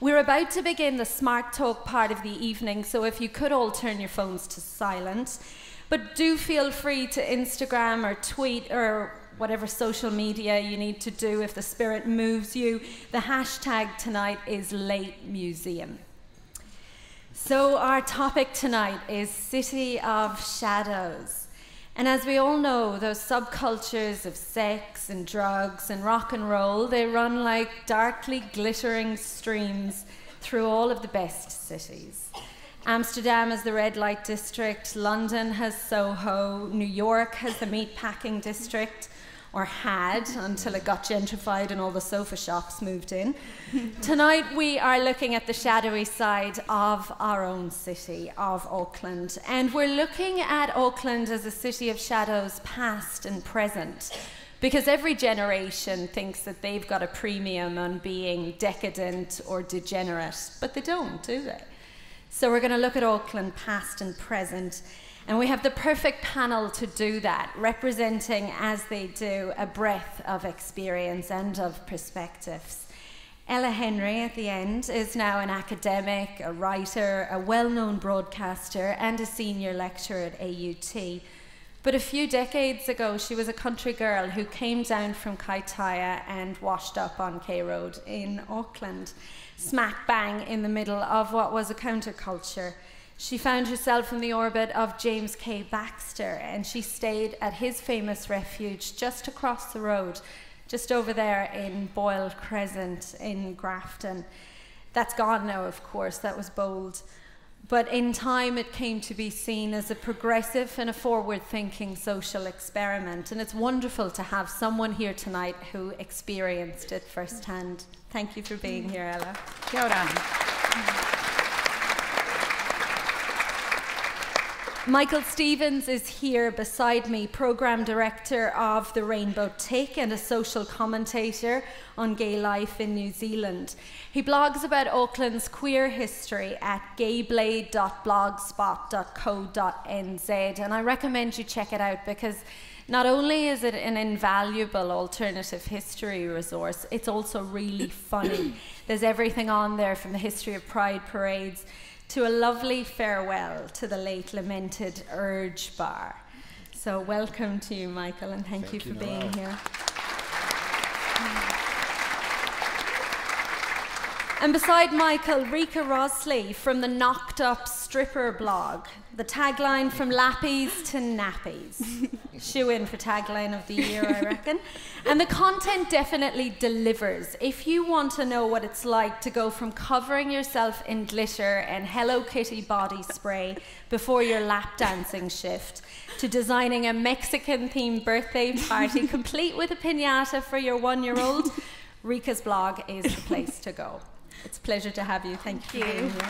We're about to begin the Smart Talk part of the evening, so if you could all turn your phones to silent. But do feel free to Instagram or tweet or whatever social media you need to do if the spirit moves you. The hashtag tonight is Late Museum. So our topic tonight is City of Shadows. And as we all know, those subcultures of sex and drugs and rock and roll, they run like darkly glittering streams through all of the best cities. Amsterdam has the red light district, London has Soho, New York has the meatpacking district, or had, until it got gentrified and all the sofa shops moved in. Tonight we are looking at the shadowy side of our own city, of Auckland. And we're looking at Auckland as a city of shadows, past and present. Because every generation thinks that they've got a premium on being decadent or degenerate, but they don't, do they? So we're going to look at Auckland, past and present. And we have the perfect panel to do that, representing, as they do, a breadth of experience and of perspectives. Ella Henry, at the end, is now an academic, a writer, a well-known broadcaster, and a senior lecturer at AUT. But a few decades ago, she was a country girl who came down from Kaitaia and washed up on K Road in Auckland, smack bang in the middle of what was a counterculture. She found herself in the orbit of James K Baxter, and she stayed at his famous refuge just across the road, just over there in Boyle Crescent in Grafton. That's gone now, of course, that was bold. But in time it came to be seen as a progressive and a forward-thinking social experiment, and it's wonderful to have someone here tonight who experienced it firsthand. Thank you for being here, Ella. Kia ora. Michael Stevens is here beside me, Programme Director of the Rainbow Tick and a social commentator on gay life in New Zealand. He blogs about Auckland's queer history at gayblade.blogspot.co.nz, and I recommend you check it out because not only is it an invaluable alternative history resource, it's also really funny. There's everything on there from the history of pride parades to a lovely farewell to the late lamented Urge Bar. So welcome to you, Michael, and thank you for being here. And beside Michael, Sarikha Rosli from the Knocked Up Stripper blog. The tagline from lappies to nappies. Shoe in for tagline of the year, I reckon. And the content definitely delivers. If you want to know what it's like to go from covering yourself in glitter and Hello Kitty body spray before your lap dancing shift, to designing a Mexican-themed birthday party complete with a piñata for your one-year-old, Sarikha's blog is the place to go. It's a pleasure to have you. Thank you for being here.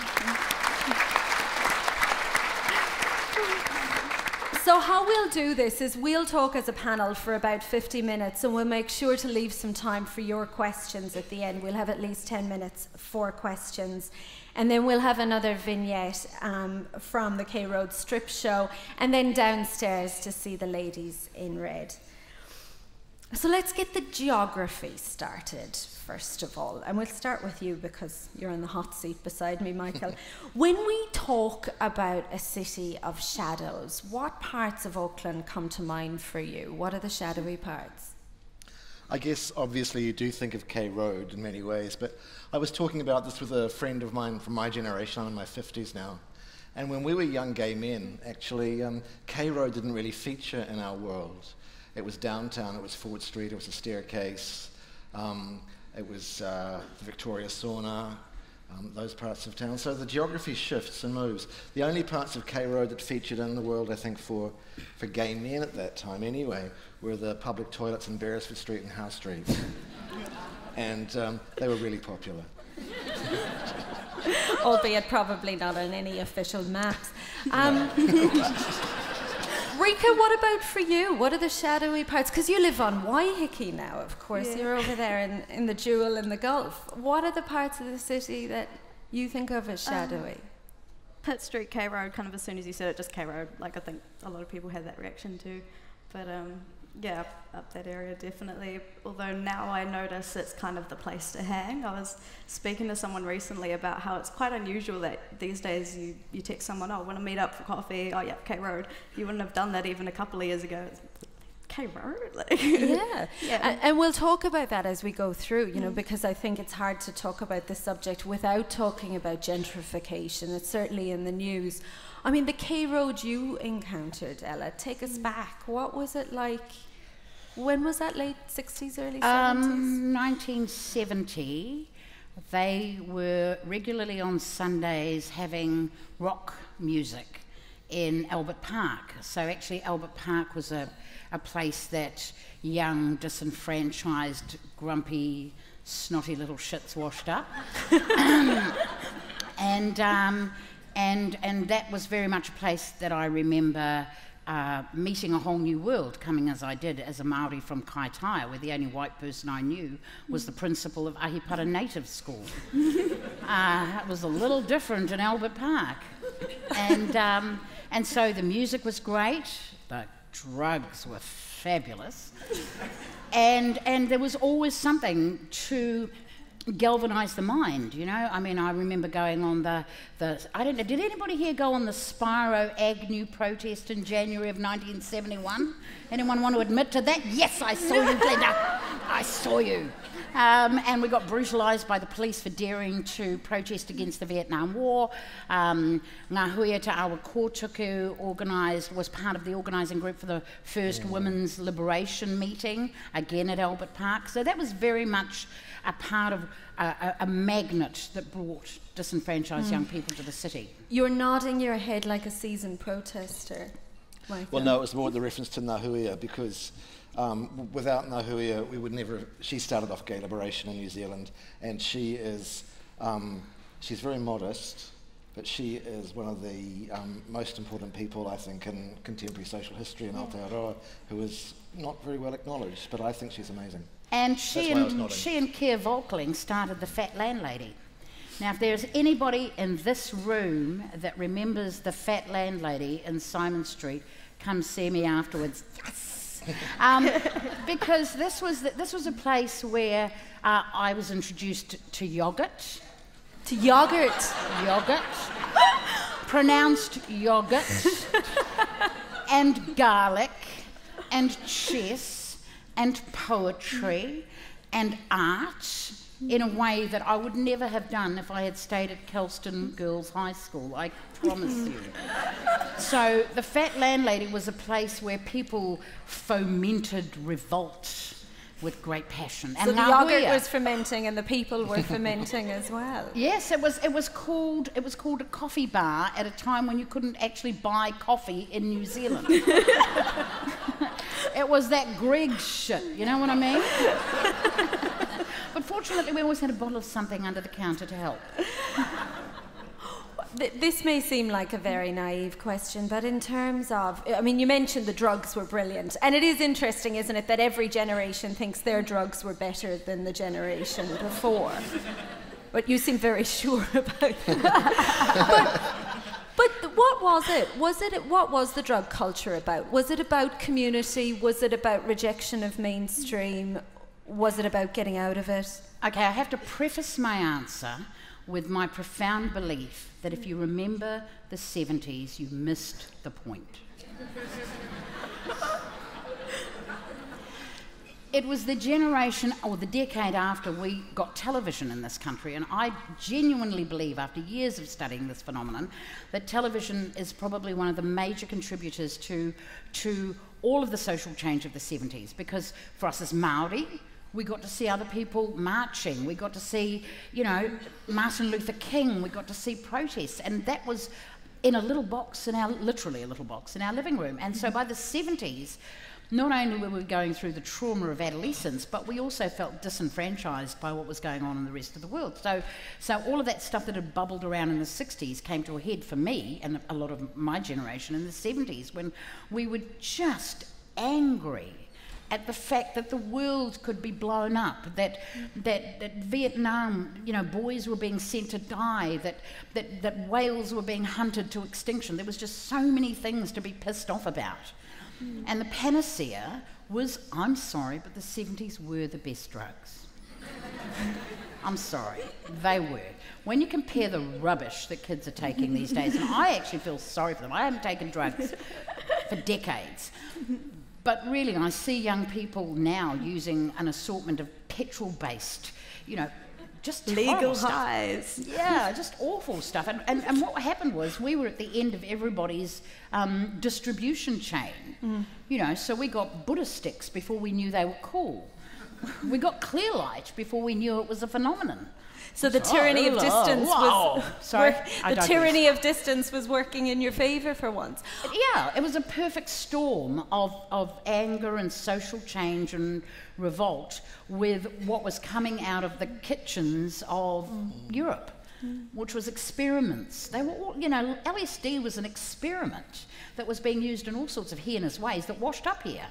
So how we'll do this is we'll talk as a panel for about 50 minutes and we'll make sure to leave some time for your questions at the end. We'll have at least 10 minutes for questions. And then we'll have another vignette from the K Road Strip Show and then downstairs to see the ladies in red. So let's get the geography started, first of all. And we'll start with you because you're in the hot seat beside me, Michael. When we talk about a city of shadows, what parts of Auckland come to mind for you? What are the shadowy parts? I guess, obviously, you do think of K Road in many ways, but I was talking about this with a friend of mine from my generation. I'm in my 50s now. And when we were young gay men, actually, K Road didn't really feature in our world. It was downtown, it was Ford Street, it was a staircase, it was the Victoria sauna, those parts of town. So the geography shifts and moves. The only parts of K Road that featured in the world, I think, for gay men at that time anyway, were the public toilets in Beresford Street and Howe Street. And they were really popular. Albeit probably not on any official maps. Sarikha, what about for you? What are the shadowy parts? Because you live on Waiheke now, of course. Yeah. You're over there in the Jewel in the Gulf. What are the parts of the city that you think of as shadowy? Pitt Street, K Road, kind of as soon as you said it, just K Road. Like, I think a lot of people had that reaction too. But Yeah, up that area, definitely. Although now I notice it's kind of the place to hang. I was speaking to someone recently about how it's quite unusual that these days you text someone, oh, want to meet up for coffee? Oh, yeah, K Road. You wouldn't have done that even a couple of years ago. K Road? Like, yeah. Yeah. And we'll talk about that as we go through, you know, because I think it's hard to talk about this subject without talking about gentrification. It's certainly in the news. I mean, the K Road you encountered, Ella, take us back. What was it like? When was that, late 60s, early 70s? 1970. They were regularly on Sundays having rock music in Albert Park. So actually Albert Park was a place that young, disenfranchised, grumpy, snotty little shits washed up. And that was very much a place that I remember meeting a whole new world, coming as I did as a Māori from Kaitaia, where the only white person I knew was the principal of Ahipara Native School. It was a little different in Albert Park. And so the music was great, the drugs were fabulous, and there was always something to galvanise the mind, you know. I mean, I remember going on the I don't know, did anybody here go on the Spiro Agnew protest in January of 1971? Anyone want to admit to that? Yes, I saw you, Glenda. I saw you. And we got brutalised by the police for daring to protest against the Vietnam War. Ngā Hui Te Awa Kōtuku was part of the organising group for the first women's liberation meeting, again at Albert Park. So that was very much a part of a magnet that brought disenfranchised young people to the city. You're nodding your head like a seasoned protester, Michael. Well, no, it was more the reference to Ngā Huia, because without Ngā Huia, we would never. She started off gay liberation in New Zealand, and she is she's very modest, but she is one of the most important people, I think, in contemporary social history in Aotearoa, who is not very well acknowledged, but I think she's amazing. And she and Keir Volkling started the Fat Landlady. Now, if there's anybody in this room that remembers the Fat Landlady in Simon Street, come see me afterwards. Yes! Because this was a place where I was introduced to yogurt. To yogurt? Yogurt. Pronounced yogurt. And garlic. And chess. And poetry and art in a way that I would never have done if I had stayed at Kelston Girls High School, I promise you. So the Fat Landlady was a place where people fomented revolt with great passion. So the yogurt was fermenting and the people were fermenting as well. Yes, it was called a coffee bar at a time when you couldn't actually buy coffee in New Zealand. It was that Greg shit, you know what I mean? But fortunately, we always had a bottle of something under the counter to help. This may seem like a very naive question, but in terms of, I mean, you mentioned the drugs were brilliant, and it is interesting, isn't it, that every generation thinks their drugs were better than the generation before. But you seem very sure about that. But what was it? What was the drug culture about? Was it about community? Was it about rejection of mainstream? Was it about getting out of it? Okay, I have to preface my answer with my profound belief that if you remember the 70s, you missed the point. It was the generation, or the decade after we got television in this country, and I genuinely believe, after years of studying this phenomenon, that television is probably one of the major contributors to all of the social change of the 70s, because for us as Māori, we got to see other people marching, we got to see, you know, Martin Luther King, we got to see protests, and that was in a little box literally a little box in our living room. And so by the 70s, not only were we going through the trauma of adolescence, but we also felt disenfranchised by what was going on in the rest of the world. So all of that stuff that had bubbled around in the 60s came to a head for me and a lot of my generation in the 70s, when we were just angry at the fact that the world could be blown up, that Vietnam, you know, boys were being sent to die, that whales were being hunted to extinction. There was just so many things to be pissed off about. And the panacea was, I'm sorry, but the 70s were the best drugs. I'm sorry, they were. When you compare the rubbish that kids are taking these days, and I actually feel sorry for them. I haven't taken drugs for decades. But really, I see young people now using an assortment of petrol-based, you know, just legal stuff. highs. Yeah, just awful stuff. And what happened was we were at the end of everybody's distribution chain. You know, so we got Buddha sticks before we knew they were cool. We got Clear Light before we knew it was a phenomenon. So the tyranny of distance was sorry, the tyranny of distance was working in your favour for once. Yeah, it was a perfect storm of anger and social change and revolt with what was coming out of the kitchens of Europe, which was experiments. They were all, you know, LSD was an experiment that was being used in all sorts of heinous ways that washed up here.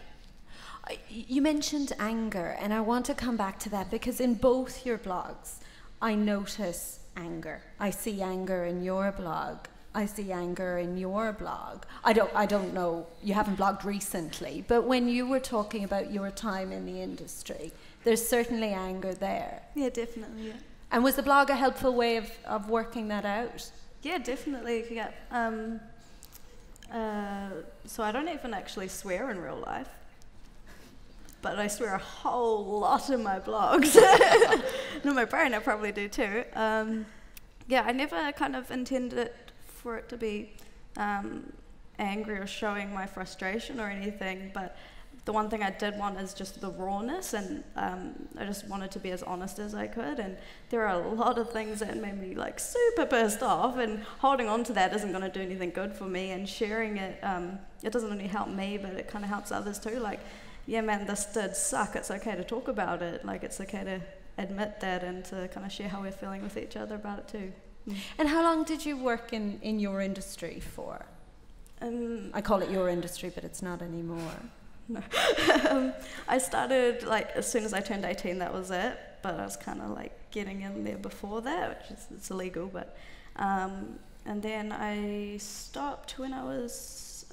You mentioned anger, and I want to come back to that because in both your blogs, I notice anger. I see anger in your blog. I see anger in your blog. I don't know, you haven't blogged recently, but when you were talking about your time in the industry, there's certainly anger there. Yeah, definitely, yeah. And was the blog a helpful way of working that out? Yeah, definitely. Yeah. So I don't even actually swear in real life, but I swear a whole lot in my blogs. No, my brain, I probably do too. Yeah, I never kind of intended it for it to be angry or showing my frustration or anything, but the one thing I did want is just the rawness, and I just wanted to be as honest as I could, and there are a lot of things that made me like super pissed off, and holding on to that isn't going to do anything good for me, and sharing it, it doesn't only help me, but it kind of helps others too. Like, yeah man, this did suck, it's okay to talk about it, like it's okay to admit that and to kind of share how we're feeling with each other about it too. And how long did you work in your industry for? I call it your industry, but it's not anymore. No. I started like as soon as I turned 18, that was it, but I was kind of like getting in there before that, which is, it's illegal, but and then I stopped when I was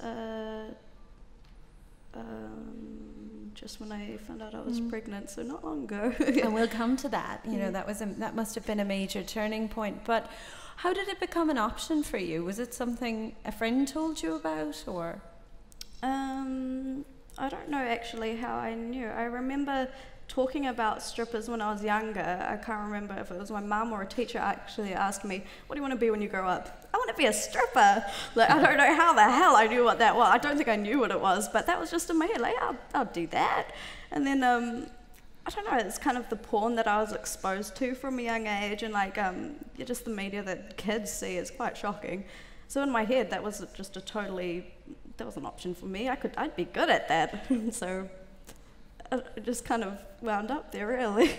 just when I found out I was pregnant, so not long ago. And we'll come to that. You know, that must have been a major turning point. But how did it become an option for you? Was it something a friend told you about, or? I don't know actually how I knew. I remember talking about strippers when I was younger. I can't remember if it was my mum or a teacher actually asked me, what do you want to be when you grow up? I want to be a stripper. Like, I don't know how the hell I knew what that was. I don't think I knew what it was, but that was just in my head, like, I'll do that. And then, I don't know, it's kind of the porn that I was exposed to from a young age, and like, just the media that kids see is quite shocking. So in my head, that was just that was an option for me. I'd be good at that. So it just kind of wound up there, really.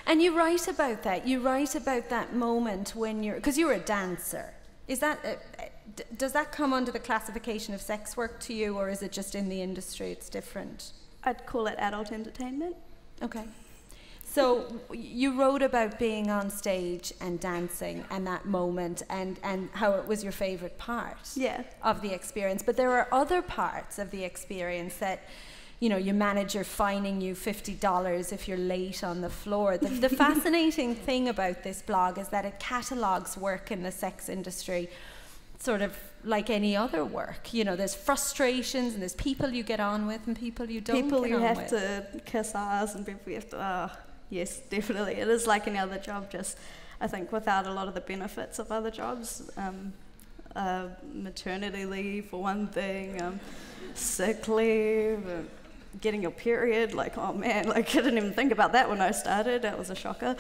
And you write about that. You write about that moment when because you're a dancer. Is that does that come under the classification of sex work to you, or is it just in the industry it's different? I'd call it adult entertainment. Okay. So you wrote about being on stage and dancing and that moment and how it was your favourite part of the experience. But there are other parts of the experience that, you know, your manager fining you $50 if you're late on the floor. The fascinating thing about this blog is that it catalogues work in the sex industry sort of like any other work. You know, there's frustrations and there's people you get on with and people you don't people get you on have with. to kiss ass and people you have to, yes, definitely. It is like any other job, just I think without a lot of the benefits of other jobs. Maternity leave for one thing, sick leave, getting your period, like, oh man, like I didn't even think about that when I started, that was a shocker.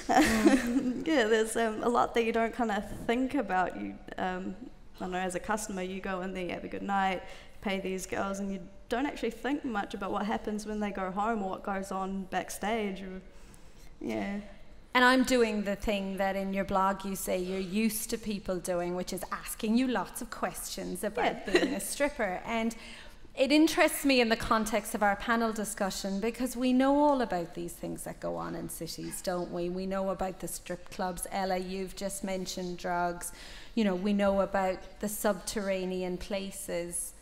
Yeah, there's a lot that you don't kind of think about. You, I don't know, as a customer, you go in there, have a good night, pay these girls, and you don't actually think much about what happens when they go home or what goes on backstage. Or, yeah. And I'm doing the thing that in your blog you say you're used to people doing, which is asking you lots of questions about being a stripper. And it interests me in the context of our panel discussion because we know all about these things that go on in cities, don't we? We know about the strip clubs. Ella, you've just mentioned drugs. You know, we know about the subterranean places.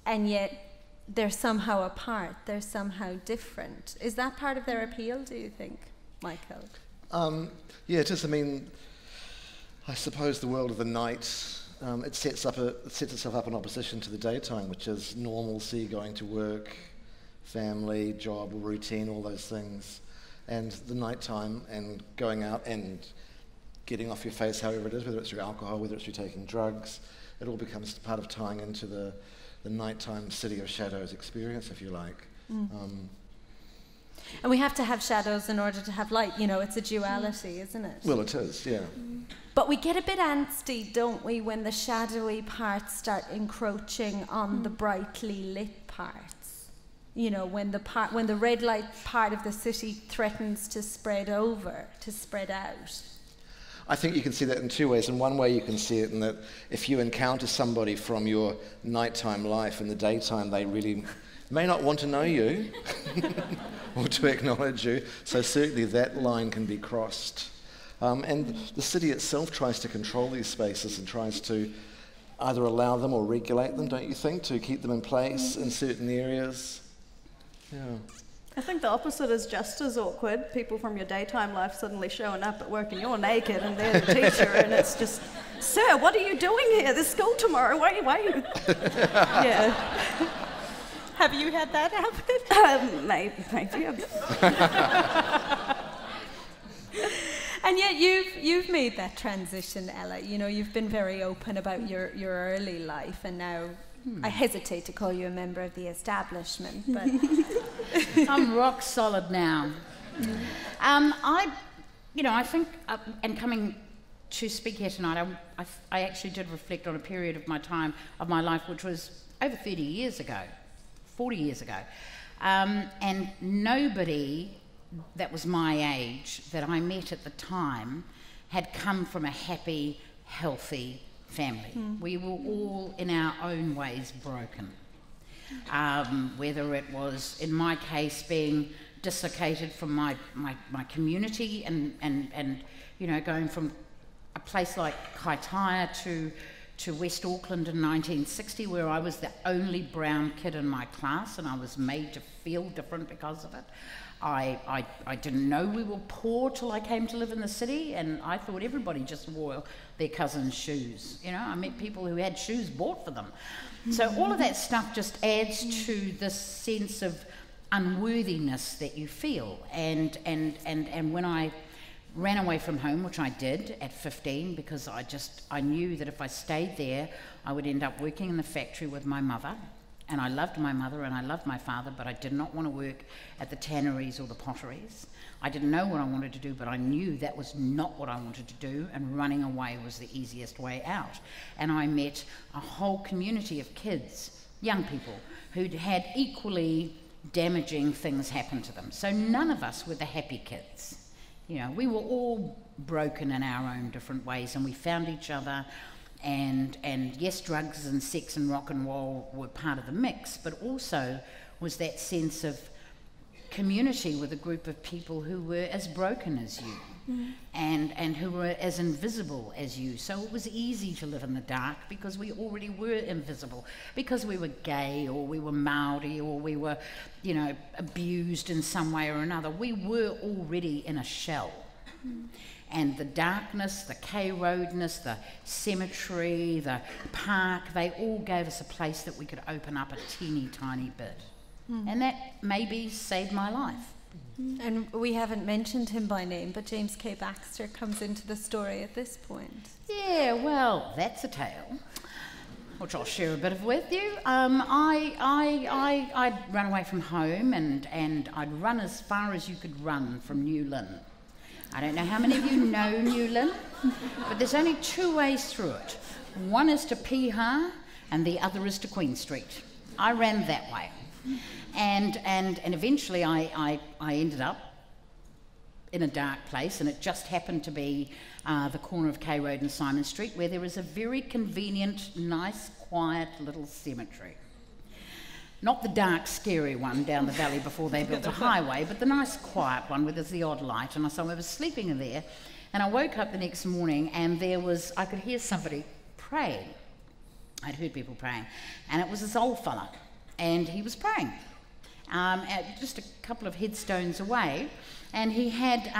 And yet they're somehow apart, they're somehow different. Is that part of their appeal, do you think, Michael? Yeah, it is. I mean, I suppose the world of the night, it sets itself up in opposition to the daytime, which is normalcy, going to work, family, job, routine, all those things. And the nighttime and going out and getting off your face, however it is, whether it's through alcohol, whether it's through taking drugs, it all becomes part of tying into the nighttime City of Shadows experience, if you like. And we have to have shadows in order to have light. You know, it's a duality, isn't it? Well, it is, yeah. But we get a bit angsty, don't we, when the shadowy parts start encroaching on the brightly lit parts. You know, when the red light part of the city threatens to spread out. I think you can see that in two ways. In one way, you can see it in that if you encounter somebody from your nighttime life in the daytime, they really may not want to know you or to acknowledge you. So certainly that line can be crossed. And the city itself tries to control these spaces and tries to either allow them or regulate them, don't you think, to keep them in place in certain areas? Yeah. I think the opposite is just as awkward. People from your daytime life suddenly showing up at work and you're naked and they're the teacher and it's just, sir, what are you doing here? There's school tomorrow. Why are you? Yeah. Have you had that happen? Maybe. And yet you've made that transition, Ella. You know, you've been very open about your early life, and now I hesitate to call you a member of the establishment, but I'm rock solid now. I think, and coming to speak here tonight, I actually did reflect on a period of my life, which was over 30 years ago, 40 years ago, and nobody that was my age that I met at the time had come from a happy, healthy family. We were all in our own ways broken. Whether it was, in my case, being dislocated from my community and you know, going from a place like Kaitaia to West Auckland in 1960, where I was the only brown kid in my class and I was made to feel different because of it. I didn't know we were poor till I came to live in the city, and I thought everybody just wore their cousin's shoes. You know, I met people who had shoes bought for them. So all of that stuff just adds to this sense of unworthiness that you feel. And when I ran away from home, which I did at 15, because I knew that if I stayed there, I would end up working in the factory with my mother. And I loved my mother and I loved my father, but I did not want to work at the tanneries or the potteries. I didn't know what I wanted to do, but I knew that was not what I wanted to do, and running away was the easiest way out. And I met a whole community of kids, young people, who'd had equally damaging things happen to them. So none of us were the happy kids. You know, we were all broken in our own different ways, and we found each other. And yes, drugs and sex and rock and roll were part of the mix, but also was that sense of community with a group of people who were as broken as you, and who were as invisible as you. So it was easy to live in the dark because we already were invisible, because we were gay or we were Maori or we were, you know, abused in some way or another. We were already in a shell. And the darkness, the K-roadness, the cemetery, the park, they all gave us a place that we could open up a teeny tiny bit. And that maybe saved my life. And we haven't mentioned him by name, but James K Baxter comes into the story at this point. Yeah, well, that's a tale, which I'll share a bit of with you. I'd run away from home, and I'd run as far as you could run from New Lynn. I don't know how many of you know New Lynn, but there's only two ways through it. One is to Piha, and the other is to Queen Street. I ran that way. And eventually I ended up in a dark place, and it just happened to be the corner of K Road and Simon Street, where there is a very convenient, nice, quiet little cemetery. Not the dark, scary one down the valley before they built a highway, but the nice, quiet one where there's the odd light. And so I was sleeping in there, and I woke up the next morning, and I could hear somebody praying. I'd heard people praying, and it was this old fella and he was praying at just a couple of headstones away, and he had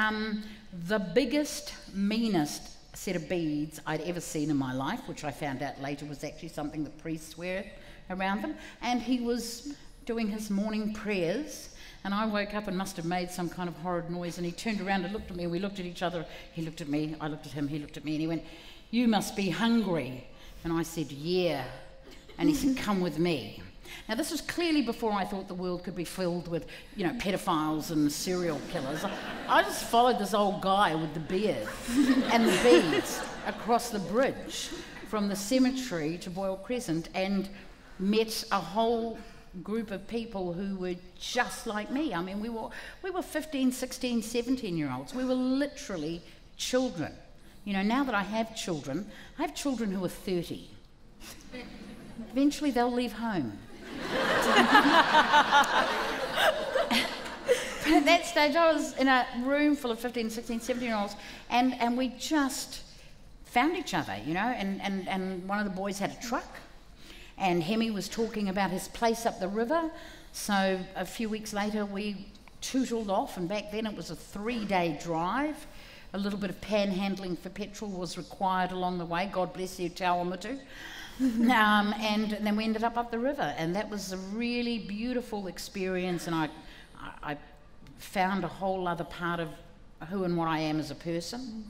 the biggest, meanest set of beads I'd ever seen in my life, which I found out later was actually something that priests wear around them, and he was doing his morning prayers, and I woke up and must have made some kind of horrid noise, and he turned around and looked at me, and we looked at each other. He looked at me, I looked at him, he looked at me, and he went, "You must be hungry." And I said, "Yeah." And he said, "Come with me." Now, this was clearly before I thought the world could be filled with, you know, pedophiles and serial killers. I just followed this old guy with the beard and the beads across the bridge from the cemetery to Boyle Crescent, and met a whole group of people who were just like me. I mean, we were 15, 16, 17-year-olds. We were literally children. You know, now that I have children who are 30. Eventually they'll leave home. But at that stage I was in a room full of 15, 16, 17-year-olds, and we just found each other, you know, and one of the boys had a truck, and Hemi was talking about his place up the river, so a few weeks later we tootled off, and back then it was a 3-day drive. A little bit of panhandling for petrol was required along the way, God bless you, Te Awamutu. And then we ended up the river, and that was a really beautiful experience, and I found a whole other part of who and what I am as a person.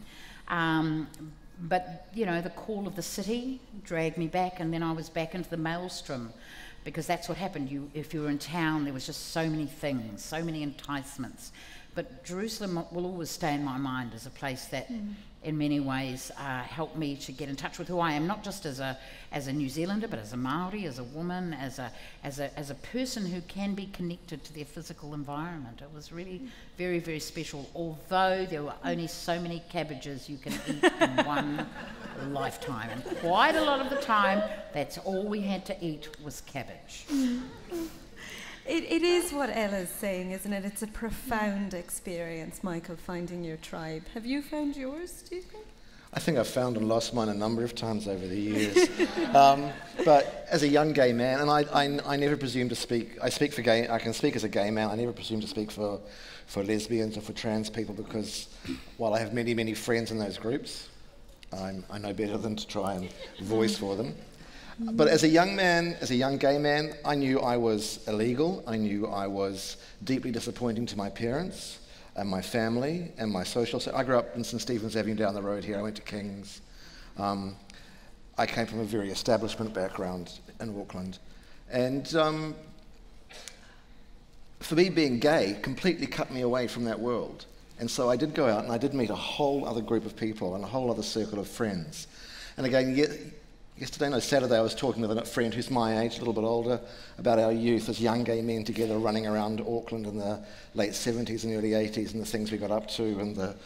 But, you know, the call of the city dragged me back, and then I was back into the maelstrom, because that's what happened. If you were in town, there was just so many things, so many enticements. But Jerusalem will always stay in my mind as a place that, in many ways, helped me to get in touch with who I am, not just as a New Zealander, but as a Māori, as a woman, as a person who can be connected to their physical environment. It was really very, very special, although there were only so many cabbages you can eat in one lifetime. And quite a lot of the time, that's all we had to eat was cabbage. It is what Ella's saying, isn't it? It's a profound experience, Michael, finding your tribe. Have you found yours, do you think? I think I've found and lost mine a number of times over the years. But as a young gay man, and I never presume to speak, I can speak as a gay man, I never presume to speak for lesbians or for trans people, because while I have many, many friends in those groups, I know better than to try and voice for them. But as a young man, as a young gay man, I knew I was illegal. I knew I was deeply disappointing to my parents and my family and my social. So I grew up in St Stephen's Avenue down the road here. I went to King's. I came from a very establishment background in Auckland. And for me, being gay completely cut me away from that world. And so I did go out and I did meet a whole other group of people and a whole other circle of friends. And again, Saturday, I was talking with a friend who's my age, a little bit older, about our youth as young gay men together running around Auckland in the late 70s and early 80s, and the things we got up to and the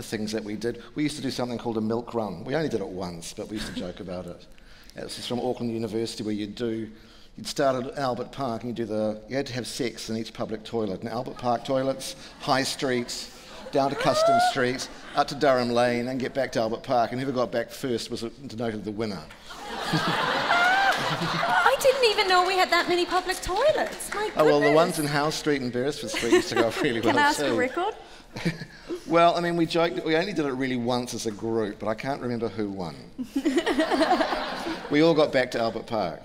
things that we did. We used to do something called a milk run. We only did it once, but we used to joke about it. It was from Auckland University, where you'd start at Albert Park and you had to have sex in each public toilet. And Albert Park toilets, High Street, down to Custom Street, up to Durham Lane, and get back to Albert Park, and whoever got back first was denoted the winner. I didn't even know we had that many public toilets. My goodness. Oh, well, the ones in Howe Street and Beresford Street used to go off really well too. Can I ask a record? Well, I mean, we joked that we only did it really once as a group, but I can't remember who won. We all got back to Albert Park.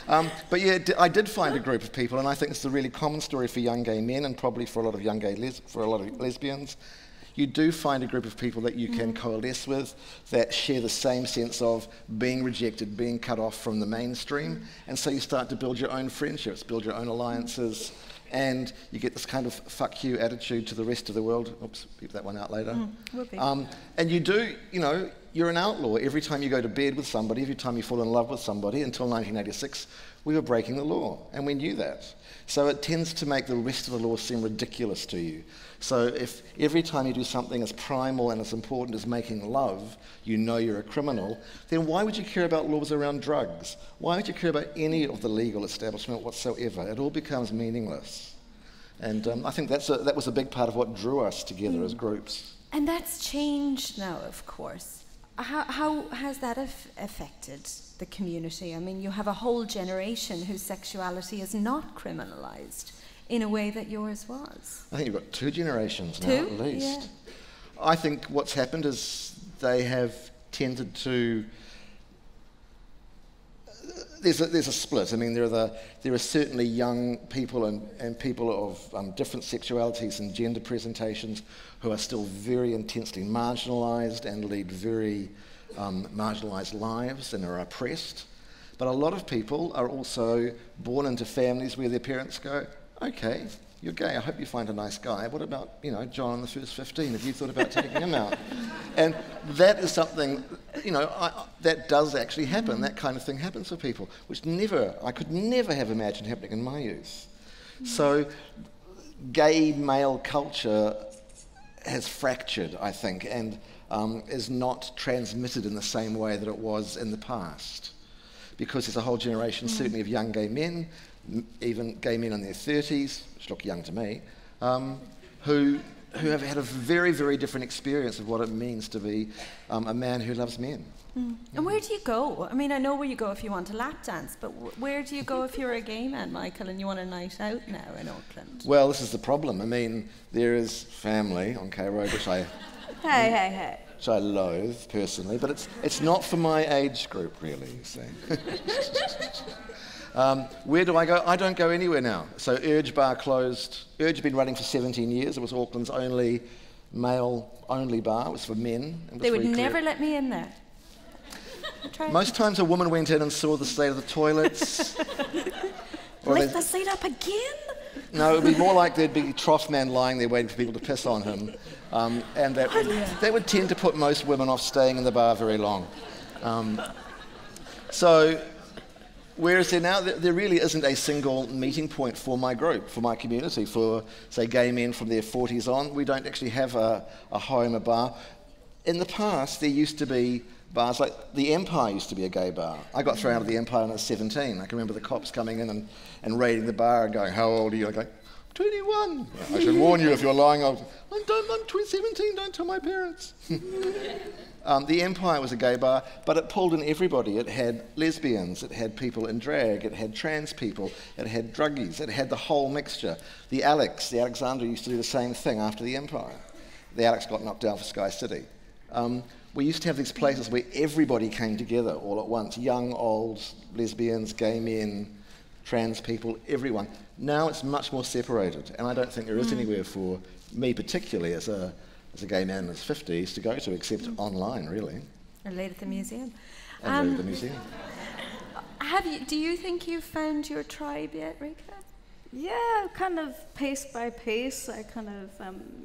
But yeah, I did find a group of people, and I think it's a really common story for young gay men, and probably for a lot of lesbians. You do find a group of people that you can coalesce with, that share the same sense of being rejected, being cut off from the mainstream, and so you start to build your own friendships, build your own alliances, and you get this kind of fuck you attitude to the rest of the world. Oops, beep that one out later. And you do, you're an outlaw. Every time you go to bed with somebody, every time you fall in love with somebody, until 1986, we were breaking the law, and we knew that. So it tends to make the rest of the law seem ridiculous to you. So if every time you do something as primal and as important as making love, you know you're a criminal, then why would you care about laws around drugs? Why would you care about any of the legal establishment whatsoever? It all becomes meaningless. And I think that was a big part of what drew us together as groups. And that's changed now, of course. How has that affected the community? I mean, you have a whole generation whose sexuality is not criminalised in a way that yours was. I think you've got 2 generations now, Two? at least. Yeah. I think what's happened is they have tended to... There's a split. I mean, there are certainly young people and people of different sexualities and gender presentations who are still very intensely marginalised and lead very marginalised lives and are oppressed. But a lot of people are also born into families where their parents go, okay, you're gay, I hope you find a nice guy. What about, you know, John in the first 15? Have you thought about taking him out? And that is something, you know, that does actually happen. That kind of thing happens for people, which I could never have imagined happening in my youth. So gay male culture has fractured, I think, and is not transmitted in the same way that it was in the past. Because there's a whole generation, certainly of young gay men, even gay men in their 30s, which look young to me, who have had a very, very different experience of what it means to be a man who loves men. And where do you go? I mean, I know where you go if you want a lap dance, but where do you go if you're a gay man, Michael, and you want a night out now in Auckland? Well, this is the problem. I mean, there is family on K Road, which I... Hey. Which I loathe, personally, but it's not for my age group, really, you see. Where do I go? I don't go anywhere now. So Urge Bar closed. Urge had been running for 17 years. It was Auckland's only male-only bar. It was for men. They would never let me in there. Most times a woman went in and saw the state of the toilets. Lift the seat up again? No, it would be more like there'd be a trough man lying there waiting for people to piss on him. And that would tend to put most women off staying in the bar very long. So, whereas there really isn't a single meeting point for my group, for my community, for, say, gay men from their 40s on. We don't actually have a home, a bar. In the past, there used to be bars, like the Empire used to be a gay bar. I got thrown out of the Empire when I was 17. I can remember the cops coming in and raiding the bar and going, how old are you? I go, 21. I should warn you if you're lying. I'm 17, don't tell my parents. The Empire was a gay bar, but it pulled in everybody. It had lesbians, it had people in drag, it had trans people, it had druggies, it had the whole mixture. The Alexandra used to do the same thing after the Empire. The Alex got knocked down for Sky City. We used to have these places where everybody came together all at once, young, old, lesbians, gay men, trans people, everyone. Now it's much more separated, and I don't think there is anywhere for me particularly as a gay man in his 50s to go to, except online, really. Or late at the museum. And late at the museum. Do you think you've found your tribe yet, Rika? Yeah, kind of piece by piece. I kind of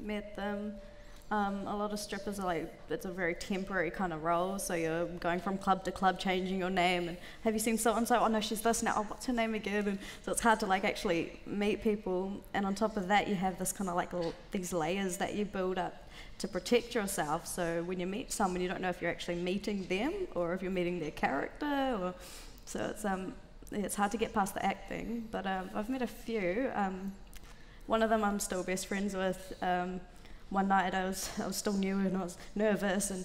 met them. A lot of strippers are like, it's a very temporary kind of role, so you're going from club to club, changing your name, and have you seen so-and-so? Oh no, she's this now, oh, what's her name again? And so it's hard to like actually meet people, and on top of that you have this kind of like these layers that you build up to protect yourself, so when you meet someone you don't know if you're actually meeting them or if you're meeting their character, or so it's hard to get past the acting, but I've met a few. One of them I'm still best friends with. One night I was still new and I was nervous, and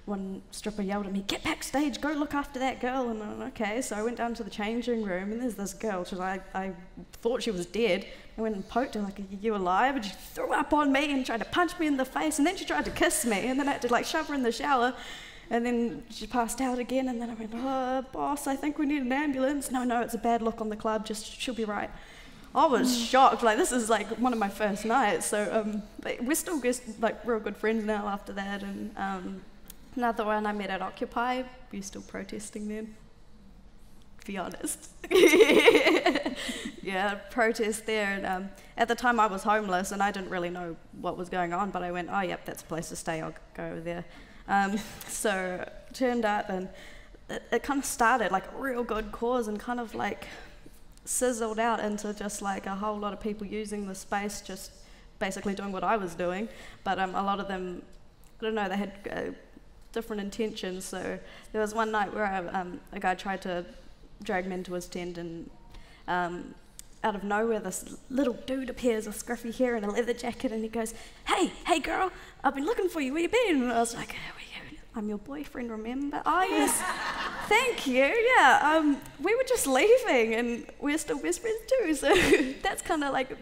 one stripper yelled at me, "Get backstage, go look after that girl." And I'm okay, so I went down to the changing room, and there's this girl. I thought she was dead. I went and poked her, like, "Are you alive?" And she threw up on me and tried to punch me in the face, and then she tried to kiss me, and then I had to like shove her in the shower. And then she passed out again, and then I went, "Oh, boss, I think we need an ambulance." No, it's a bad look on the club, just she'll be right. I was shocked, like this is like one of my first nights, so but we're still like real good friends now after that. And another one I met at Occupy, we're still protesting then, to be honest. Yeah, protest there, and at the time I was homeless and I didn't really know what was going on, but I went, oh yep, that's a place to stay, I'll go over there. So turned up, and it kind of started like a real good cause and kind of like sizzled out into just like a whole lot of people using the space, just basically doing what I was doing, but a lot of them, I don't know, they had different intentions. So there was one night where a guy tried to drag me into his tent, and out of nowhere this little dude appears with scruffy hair and a leather jacket, and he goes, hey girl, I've been looking for you, where you been? And I was like, I'm your boyfriend, remember? Oh, yes. Thank you, yeah. We were just leaving, and we're still best friends too, so that's kind of like,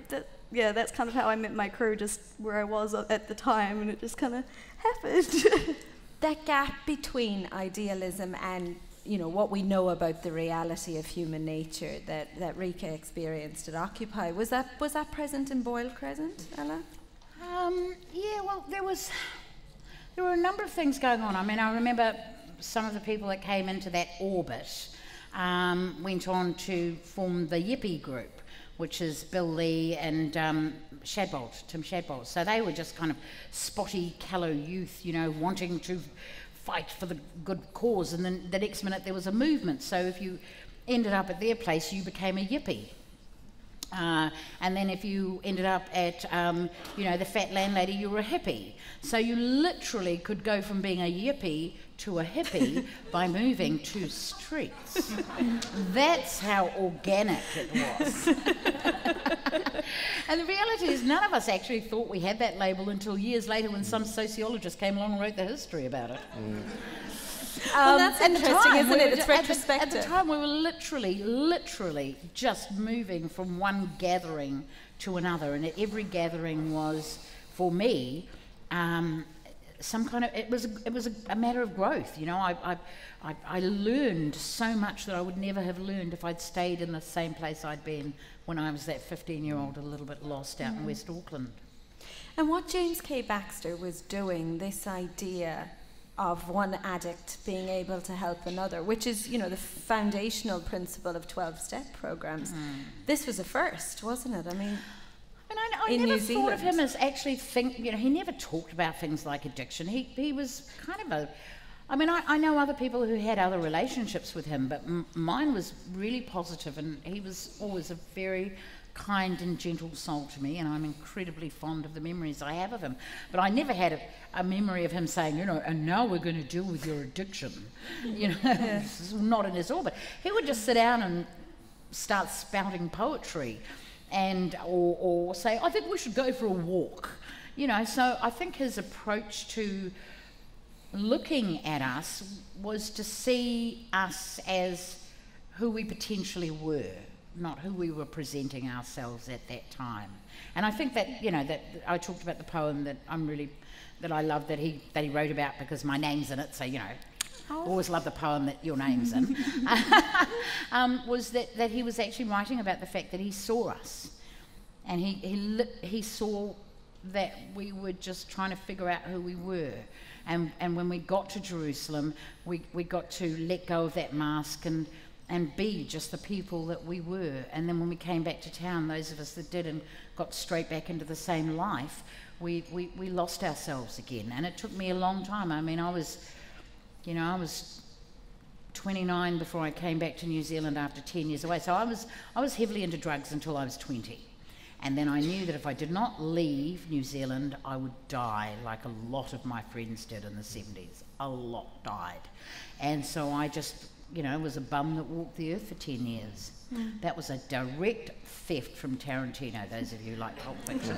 that's kind of how I met my crew, just where I was at the time, and it just kind of happened. That gap between idealism and, you know, what we know about the reality of human nature that Rika experienced at Occupy, was that present in Boyle Crescent, Ella? Yeah, well, there were a number of things going on. I mean, I remember some of the people that came into that orbit went on to form the Yippie group, which is Bill Lee and Tim Shadbolt. So they were just kind of spotty, callow youth, you know, wanting to fight for the good cause. And then the next minute there was a movement. So if you ended up at their place, you became a Yippie. And then if you ended up at, you know, the fat landlady, you were a hippie. So you literally could go from being a yippie to a hippie by moving 2 streets. That's how organic it was. And the reality is none of us actually thought we had that label until years later when some sociologist came along and wrote the history about it. Well, that's interesting, isn't it? It's retrospective. At the time, we were literally just moving from one gathering to another, and at every gathering was, for me, some kind of, it was a matter of growth. You know, I learned so much that I would never have learned if I'd stayed in the same place I'd been when I was that 15-year-old, a little bit lost out in West Auckland. And what James K Baxter was doing, this idea of one addict being able to help another, which is, you know, the foundational principle of 12-step programs. This was a first, wasn't it? I mean, I never thought of him as actually you know, he never talked about things like addiction. He was kind of a, I mean, I know other people who had other relationships with him, but mine was really positive, and he was always a very kind and gentle soul to me, and I'm incredibly fond of the memories I have of him. But I never had a memory of him saying, you know, and now we're going to deal with your addiction. You know, this is not in his orbit. He would just sit down and start spouting poetry, and or say, I think we should go for a walk. You know, so I think his approach to looking at us was to see us as who we potentially were, not who we were presenting ourselves at that time. And I think that, you know, that I talked about the poem that I love that he wrote about because my name's in it, so, you know, always love the poem that your name's in, was that he was actually writing about the fact that he saw us, and he saw that we were just trying to figure out who we were. And when we got to Jerusalem, we got to let go of that mask and be just the people that we were. And then when we came back to town, those of us that did and got straight back into the same life, we lost ourselves again. And it took me a long time. I mean, I was 29 before I came back to New Zealand after 10 years away. So I was heavily into drugs until I was 20. And then I knew that if I did not leave New Zealand, I would die like a lot of my friends did in the 70s. A lot died. And so I just, you know, was a bum that walked the earth for 10 years. That was a direct theft from Tarantino, those of you who like Pulp Fiction.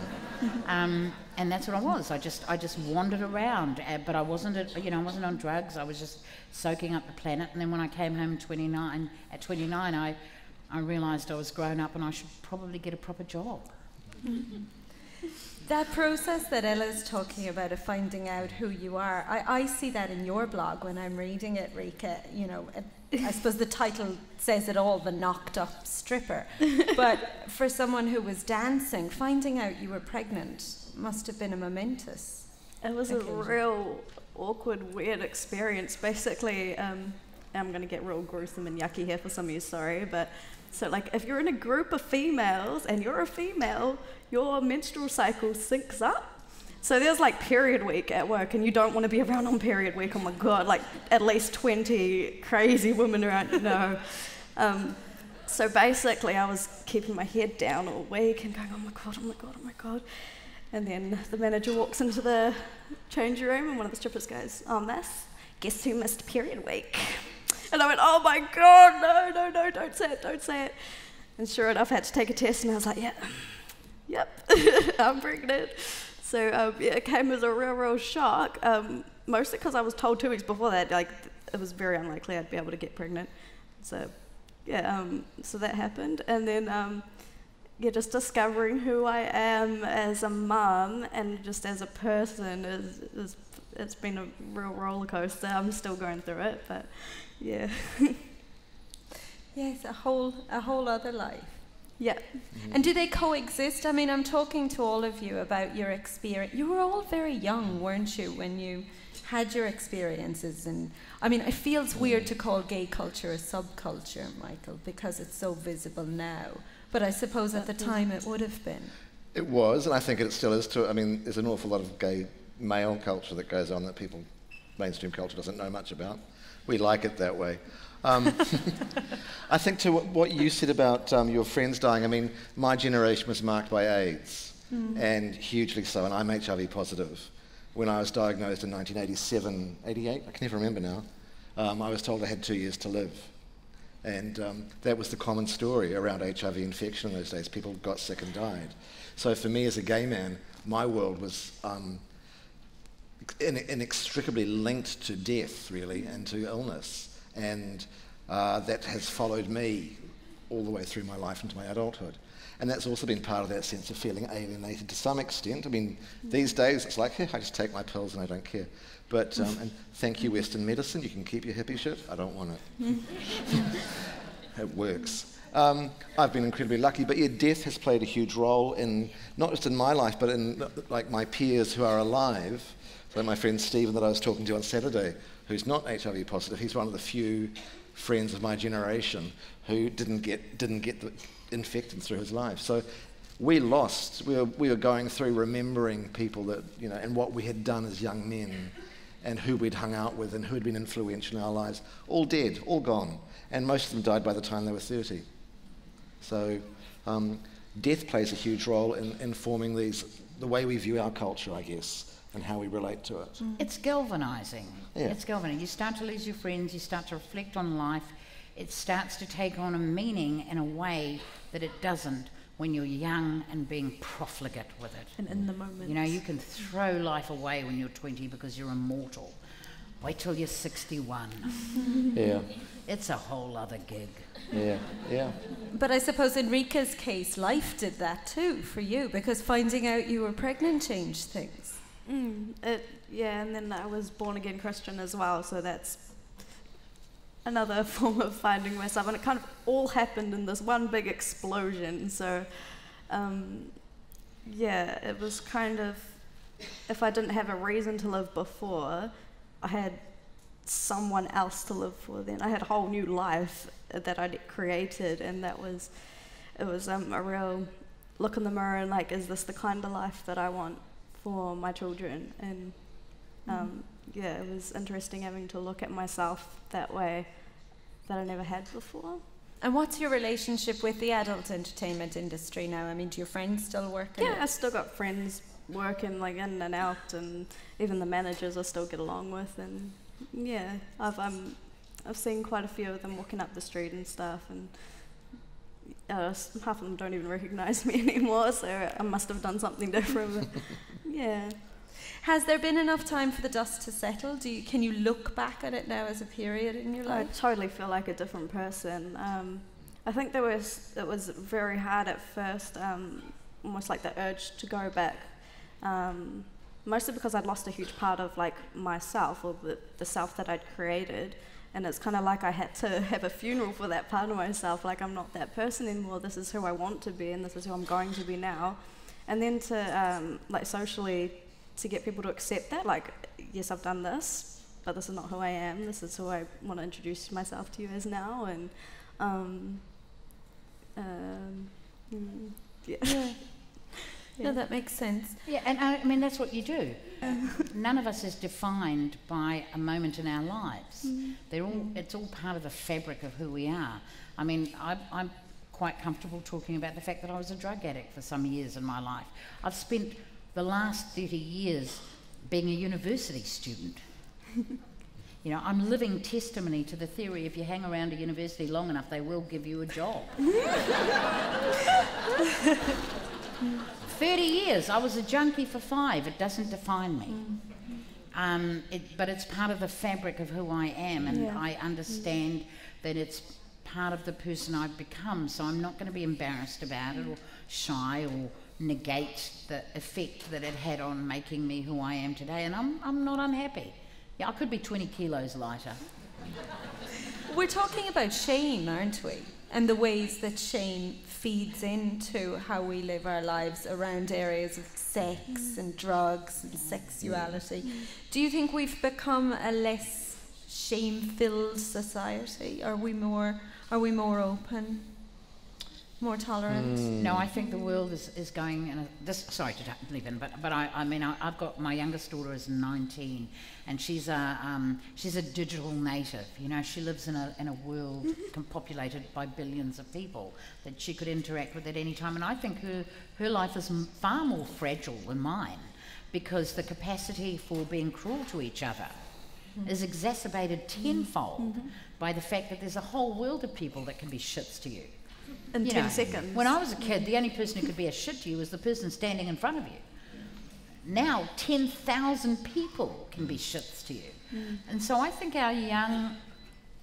And that's what I was. I just wandered around, but I wasn't on drugs. I was just soaking up the planet. And then when I came home at 29, I realised I was grown up and I should probably get a proper job. That process that Ella's talking about of finding out who you are, I see that in your blog when I'm reading it, Rika. You know, I suppose the title says it all, The Knocked Up Stripper. But for someone who was dancing, finding out you were pregnant must have been a momentous occasion. A real awkward, weird experience. Basically, I'm going to get real gruesome and yucky here for some of you, sorry, but so like if you're in a group of females and you're a female, your menstrual cycle syncs up. So there's like period week at work and you don't want to be around on period week. Oh my God, like at least 20 crazy women around, you know. So basically I was keeping my head down all week and going, oh my God, oh my God, oh my God. And then the manager walks into the change room and one of the strippers goes, oh miss, guess who missed period week? And I went, oh my God, no, don't say it. And sure enough, I had to take a test and I was like, yep, I'm pregnant. So it came as a real shock, mostly because I was told 2 weeks before that, like, it was very unlikely I'd be able to get pregnant. So, yeah, so that happened. And then, just discovering who I am as a mum and just as a person is it's been a real roller coaster. I'm still going through it, but yeah. Yes, a whole other life. Yeah. Mm-hmm. And do they coexist? I mean, I'm talking to all of you about your experience. You were all very young, weren't you, when you had your experiences? And I mean, it feels weird to call gay culture a subculture, Michael, because it's so visible now. But I suppose at the time it would have been. It was, and I think it still is too. I mean, there's an awful lot of gay male culture that goes on that mainstream culture doesn't know much about. We like it that way. I think to what you said about your friends dying, I mean, my generation was marked by AIDS, and hugely so, and I'm HIV positive. When I was diagnosed in 1987, 88, I can never remember now, I was told I had 2 years to live. And that was the common story around HIV infection in those days. People got sick and died. So for me as a gay man, my world was inextricably linked to death, really, and to illness. And that has followed me all the way through my life into my adulthood. And that's also been part of that sense of feeling alienated to some extent. I mean, these days it's like, hey, I just take my pills and I don't care. But, and thank you, Western medicine, you can keep your hippie shit. I don't want it. It works. I've been incredibly lucky, but yeah, death has played a huge role in, not just in my life, but in like my peers who are alive. So my friend Stephen that I was talking to on Saturday, who's not HIV positive, he's one of the few friends of my generation who didn't get infected through his life. So we were going through remembering people that, you know, and what we had done as young men and who we'd hung out with and who had been influential in our lives, all dead, all gone. And most of them died by the time they were 30. So death plays a huge role in informing the way we view our culture, I guess, and how we relate to it. It's galvanising. Yeah. It's galvanising. You start to lose your friends, you start to reflect on life. It starts to take on a meaning in a way that it doesn't when you're young and being profligate with it. And in the moment. You know, you can throw life away when you're 20 because you're immortal. Wait till you're 61. Yeah. It's a whole other gig. Yeah, yeah. But I suppose in Rika's case, life did that too for you, because finding out you were pregnant changed things. Yeah, and then I was born again Christian as well, so that's another form of finding myself, and it kind of all happened in this one big explosion. So yeah, it was kind of, if I didn't have a reason to live before, I had someone else to live for then. I had a whole new life that I'd created, and it was a real look in the mirror and like, is this the kind of life that I want for my children? And yeah, it was interesting having to look at myself that way that I never had before. And what's your relationship with the adult entertainment industry now? I mean, do your friends still work in it? Yeah, I still got friends working like in and out, and even the managers I still get along with. And yeah, I've seen quite a few of them walking up the street and stuff, and half of them don't even recognise me anymore, so I must have done something different. But yeah. Has there been enough time for the dust to settle? Can you look back at it now as a period in your life? I totally feel like a different person. I think it was very hard at first, almost like the urge to go back, mostly because I'd lost a huge part of like myself, or the self that I'd created, and it's kind of like I had to have a funeral for that part of myself. Like, I'm not that person anymore. This is who I want to be, and this is who I'm going to be now. And then to like socially, to get people to accept that, like, yes, I've done this, but this is not who I am. This is who I want to introduce myself to you as now. And yeah. Yeah. No, that makes sense. Yeah, and I mean, that's what you do. None of us is defined by a moment in our lives. It's all part of the fabric of who we are. I mean, I'm quite comfortable talking about the fact that I was a drug addict for some years in my life. I've spent the last 30 years being a university student. You know, I'm living testimony to the theory, if you hang around a university long enough, they will give you a job. 30 years. I was a junkie for 5. It doesn't define me. But it's part of the fabric of who I am, and I understand that it's part of the person I've become, so I'm not going to be embarrassed about it or shy or negate the effect that it had on making me who I am today, and I'm not unhappy. Yeah, I could be 20 kilos lighter. We're talking about shame, aren't we? And the ways that shame feeds into how we live our lives around areas of sex and drugs and sexuality. Do you think we've become a less shame-filled society? Are we more open, more tolerant? No, I think the world is going in a... sorry to leave in, but I've got... My youngest daughter is 19, and she's a digital native. You know, she lives in a world populated by billions of people that she could interact with at any time, and I think her life is far more fragile than mine, because the capacity for being cruel to each other is exacerbated tenfold by the fact that there's a whole world of people that can be shits to you. In 10 seconds. When I was a kid, the only person who could be a shit to you was the person standing in front of you. Now, 10,000 people can be shits to you. And so I think our young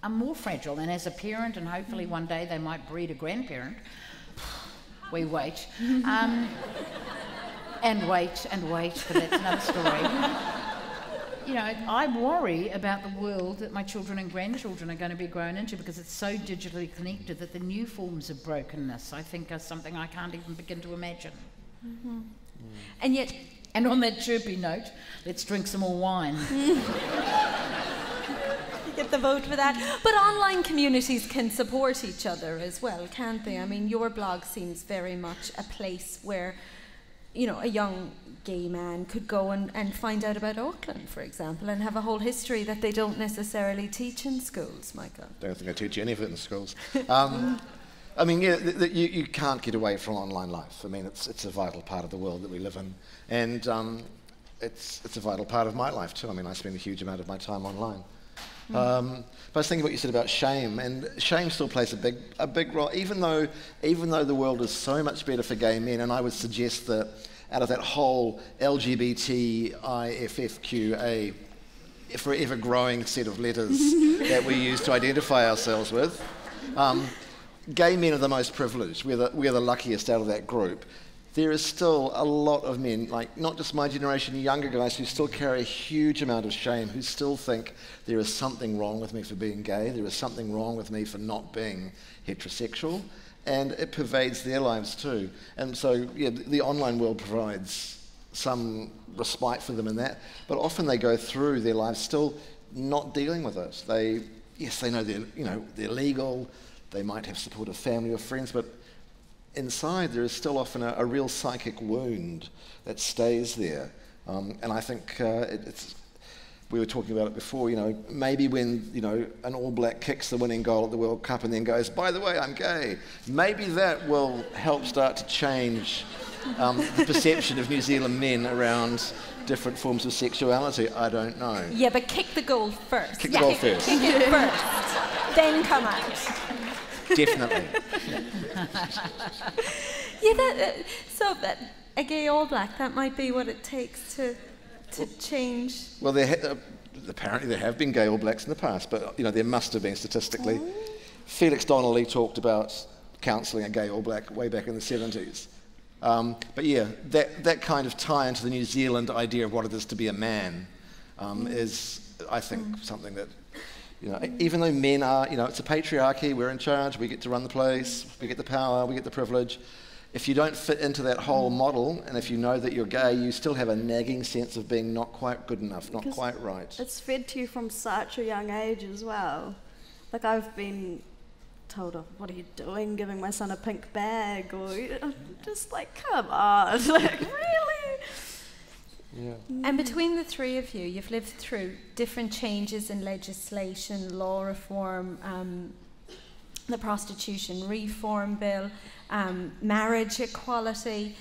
are more fragile, and as a parent, and hopefully one day they might breed a grandparent, we wait, and wait, but that's another story. You know, I worry about the world that my children and grandchildren are going to be grown into, because it's so digitally connected that the new forms of brokenness, I think, are something I can't even begin to imagine. And yet... And on that chirpy note, let's drink some more wine. You get the vote for that. But online communities can support each other as well, can't they? I mean, your blog seems very much a place where, you know, a young gay man could go and find out about Auckland, for example, and have a whole history that they don't necessarily teach in schools, Michael. I don't think I teach any of it in schools. I mean, you can't get away from online life. I mean, it's a vital part of the world that we live in, and it's a vital part of my life too. I mean, I spend a huge amount of my time online. But I was thinking what you said about shame, and shame still plays a big role, even though the world is so much better for gay men. And I would suggest that out of that whole LGBTIFFQA forever growing set of letters that we use to identify ourselves with, gay men are the most privileged. We're the luckiest out of that group. There is still a lot of men, like not just my generation, younger guys, who still carry a huge amount of shame, who still think there is something wrong with me for being gay, there is something wrong with me for not being heterosexual, and it pervades their lives too. And so, yeah, the online world provides some respite for them in that, but often they go through their lives still not dealing with it. They know they're legal, they might have supportive family or friends, but inside there is still often a real psychic wound that stays there. And I think we were talking about it before, you know, maybe when, you know, an All Black kicks the winning goal at the World Cup and then goes, by the way, I'm gay, maybe that will help start to change the perception of New Zealand men around different forms of sexuality. I don't know. Yeah, but kick the goal first. Kick the goal first. Kick it first, then come out. Definitely. So a gay All Black, that might be what it takes to change. Well, apparently there have been gay All Blacks in the past, but you know there must have been statistically. Felix Donnelly talked about counselling a gay All Black way back in the 70s. But yeah, that kind of tie into the New Zealand idea of what it is to be a man is, I think, something that, you know, even though men are, you know, it's a patriarchy, we're in charge, we get to run the place, we get the power, we get the privilege. If you don't fit into that whole model, and if you know that you're gay, you still have a nagging sense of being not quite good enough, not quite right. It's fed to you from such a young age as well. Like, I've been told, oh, what are you doing, giving my son a pink bag? Or just like, come on, like, really? Yeah. And between the three of you, you've lived through different changes in legislation, law reform, the prostitution reform bill, marriage equality.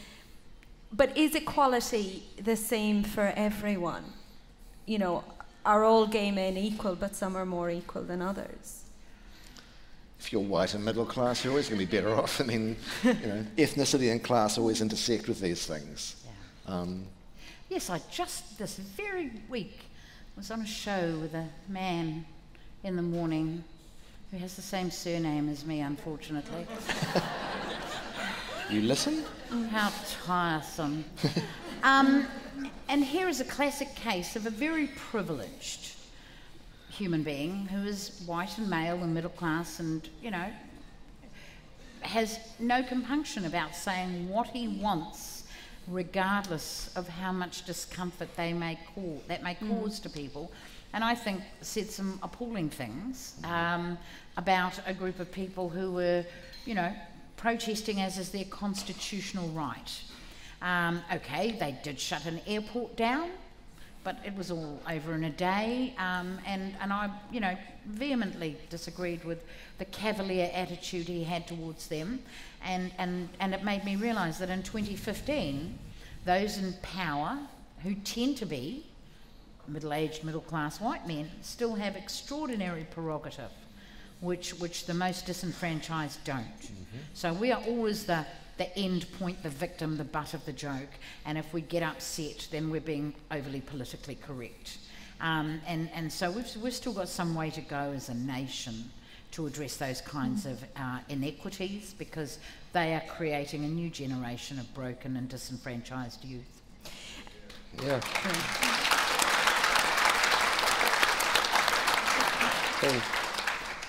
But is equality the same for everyone? You know, are all gay men equal, but some are more equal than others? if you're white and middle class, you're always going to be better off. I mean, ethnicity and class always intersect with these things. Yeah. Yes, I just this very week was on a show with a man in the morning who has the same surname as me, unfortunately. You listen? How tiresome. And here is a classic case of a very privileged human being who is white and male and middle class and, has no compunction about saying what he wants, regardless of how much discomfort that may cause to people. And I think said some appalling things about a group of people who were, protesting as is their constitutional right. Okay, they did shut an airport down, but it was all over in a day, and I, vehemently disagreed with the cavalier attitude he had towards them, and it made me realise that in 2015, those in power, who tend to be middle-aged, middle-class white men, still have extraordinary prerogative, which the most disenfranchised don't. Mm-hmm. So we are always the end point, the victim, the butt of the joke, and if we get upset, then we're being overly politically correct. And so we've still got some way to go as a nation to address those kinds of inequities, because they are creating a new generation of broken and disenfranchised youth. Yeah. Hey.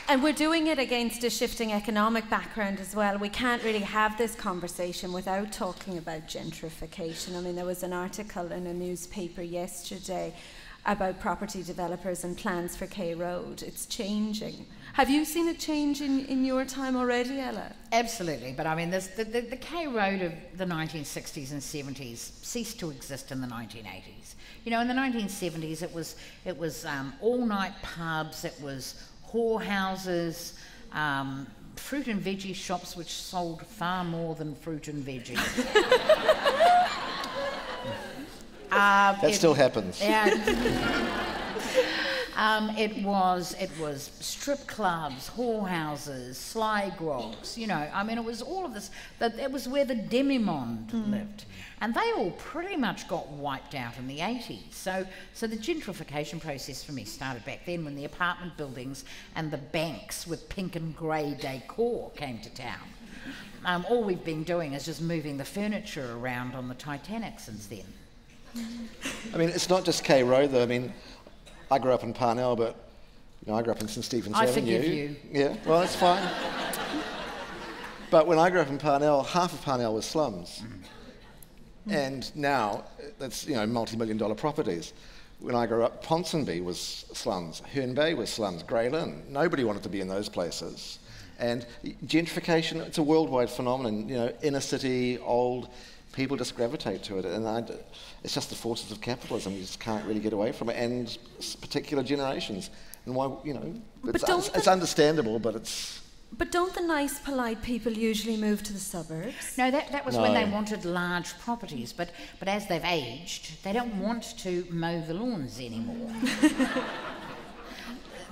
And we're doing it against a shifting economic background as well. We can't really have this conversation without talking about gentrification. I mean, there was an article in a newspaper yesterday about property developers and plans for K Road. It's changing. Have you seen it change in your time already, Ella? Absolutely, but I mean, the K Road of the 1960s and 70s ceased to exist in the 1980s. In the 1970s, it was all-night pubs, it was whorehouses, fruit and veggie shops which sold far more than fruit and veggie. That still happens. Yeah. It was strip clubs, whorehouses, sly grogs, it was all of this. It was where the demimonde lived. And they all pretty much got wiped out in the 80s. So the gentrification process for me started back then, when the apartment buildings and the banks with pink and grey decor came to town. All we've been doing is just moving the furniture around on the Titanic since then. I mean, it's not just K Road, though. I mean, I grew up in Parnell, but I grew up in St Stephen's Avenue. I forgive you. Yeah, well, that's fine. But when I grew up in Parnell, half of Parnell was slums. And now it's multi-million-dollar properties. When I grew up, Ponsonby was slums, Herne Bay was slums, Grey Lynn. Nobody wanted to be in those places. And gentrification, it's a worldwide phenomenon. Inner city, old, people just gravitate to it, and it's just the forces of capitalism. You just can't really get away from it, and particular generations. And why, it's understandable, but it's. But don't the nice, polite people usually move to the suburbs? No, that was when they wanted large properties, but as they've aged, they don't want to mow the lawns anymore.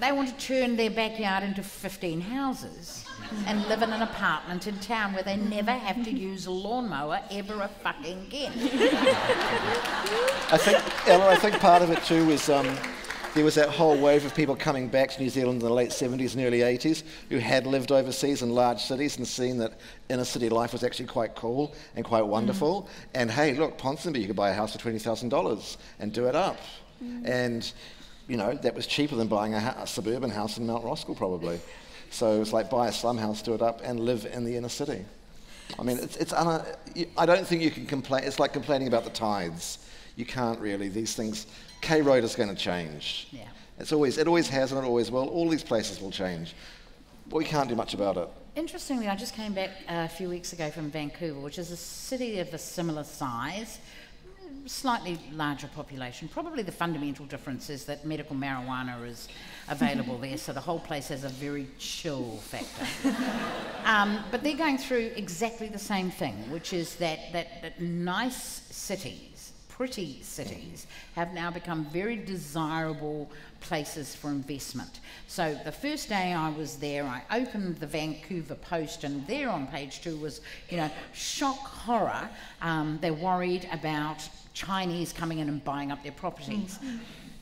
They want to turn their backyard into 15 houses and live in an apartment in town where they never have to use a lawnmower ever fucking again. I think part of it too was there was that whole wave of people coming back to New Zealand in the late 70s and early 80s who had lived overseas in large cities and seen that inner city life was actually quite cool and quite wonderful. And hey, look, Ponsonby, you could buy a house for $20,000 and do it up. And that was cheaper than buying a suburban house in Mount Roskill, probably. So it's like buy a slum house, do it up, and live in the inner city. I mean, I don't think you can complain. It's like complaining about the tithes. You can't really. These things. K Road is going to change. Yeah. It always has, and it always will. All these places will change, but we can't do much about it. Interestingly, I just came back a few weeks ago from Vancouver, which is a city of a similar size. Slightly larger population. Probably the fundamental difference is that medical marijuana is available there, so the whole place has a very chill factor. But they're going through exactly the same thing, which is that nice cities pretty cities have now become very desirable places for investment. So the first day I was there, I opened the Vancouver Post, and there on page 2 was, you know, shock horror. They're worried about Chinese coming in and buying up their properties.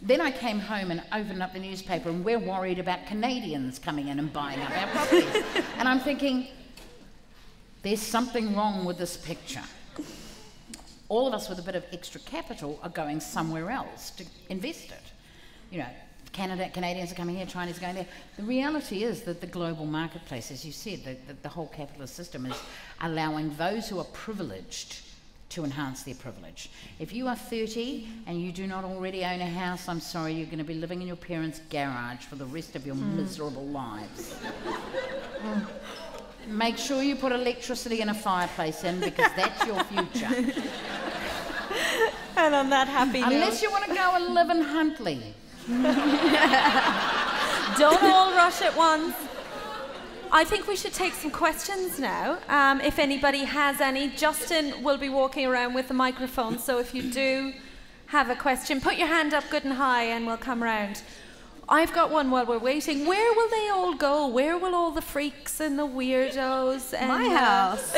Then I came home and opened up the newspaper, and we're worried about Canadians coming in and buying up our properties. And I'm thinking, there's something wrong with this picture. All of us with a bit of extra capital are going somewhere else to invest it. You know, Canadians are coming here, Chinese are going there. The reality is that the global marketplace, as you said, the whole capitalist system is allowing those who are privileged to enhance their privilege. If you are 30 and you do not already own a house, I'm sorry, you're going to be living in your parents' garage for the rest of your miserable lives. Make sure you put electricity and a fireplace in, because that's your future. And on that happy note... Unless you want to go and live in Huntley. Don't all rush at once. I think we should take some questions now. If anybody has any, Justin will be walking around with the microphone, so if you do have a question, put your hand up good and high and we'll come round. I've got one while we're waiting. Where will they all go? Where will all the freaks and the weirdos? And, My house.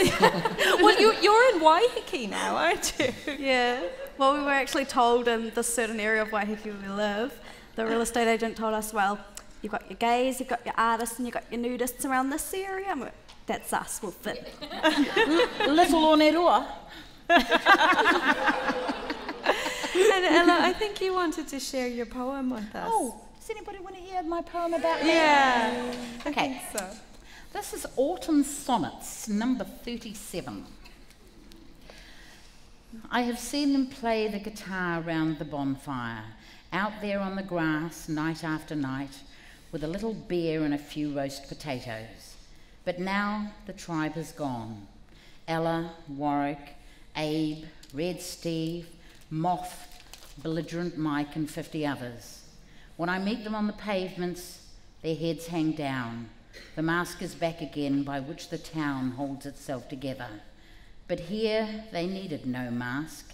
Well, you're in Waiheke now, aren't you? Yeah. Well, we were actually told in this certain area of Waiheke where we live, the real estate agent told us, well, you've got your gays, you've got your artists, and you've got your nudists around this area. And we're, that's us, we'll fit. Little Onerua. And Ella, I think you wanted to share your poem with us. Oh, does anybody want to hear my poem about that? Yeah. Okay. I think so. This is Autumn Sonnets, number 37. I have seen them play the guitar round the bonfire, out there on the grass, night after night, with a little beer and a few roast potatoes. But now the tribe has gone. Ella, Warwick, Abe, Red Steve, Moth, Belligerent Mike, and 50 others. When I meet them on the pavements, their heads hang down. The mask is back again by which the town holds itself together. But here they needed no mask.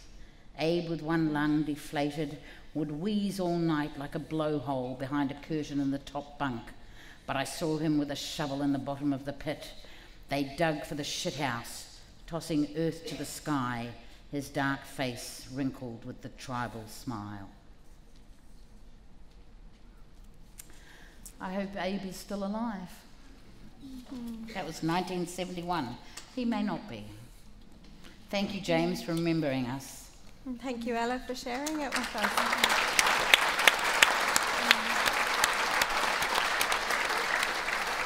Abe, with one lung deflated, would wheeze all night like a blowhole behind a curtain in the top bunk. But I saw him with a shovel in the bottom of the pit. They dug for the shithouse, tossing earth to the sky, his dark face wrinkled with the tribal smile. I hope Abe is still alive. That was 1971. He may not be. Thank you, James, for remembering us. And thank you, Ella, for sharing it with us.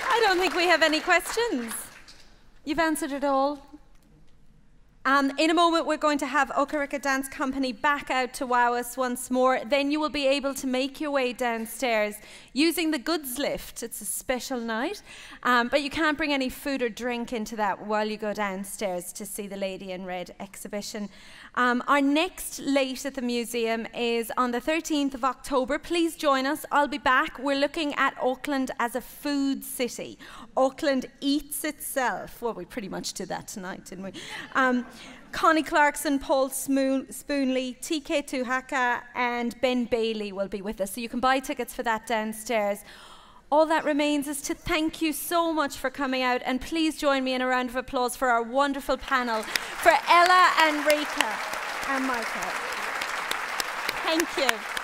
I don't think we have any questions. You've answered it all. In a moment, we're going to have Okarika Dance Company back out to wow us once more. Then you will be able to make your way downstairs using the goods lift. It's a special night, but you can't bring any food or drink into that while you go downstairs to see the Lady in Red exhibition. Our next Late at the Museum is on the 13th of October. Please join us. I'll be back. We're looking at Auckland as a food city. Auckland eats itself. Well, we pretty much did that tonight, didn't we? Connie Clarkson, Paul Spoonley, TK Tuhaka and Ben Bailey will be with us. So you can buy tickets for that downstairs. All that remains is to thank you so much for coming out, and please join me in a round of applause for our wonderful panel, for Ella and Rika and Michael. Thank you.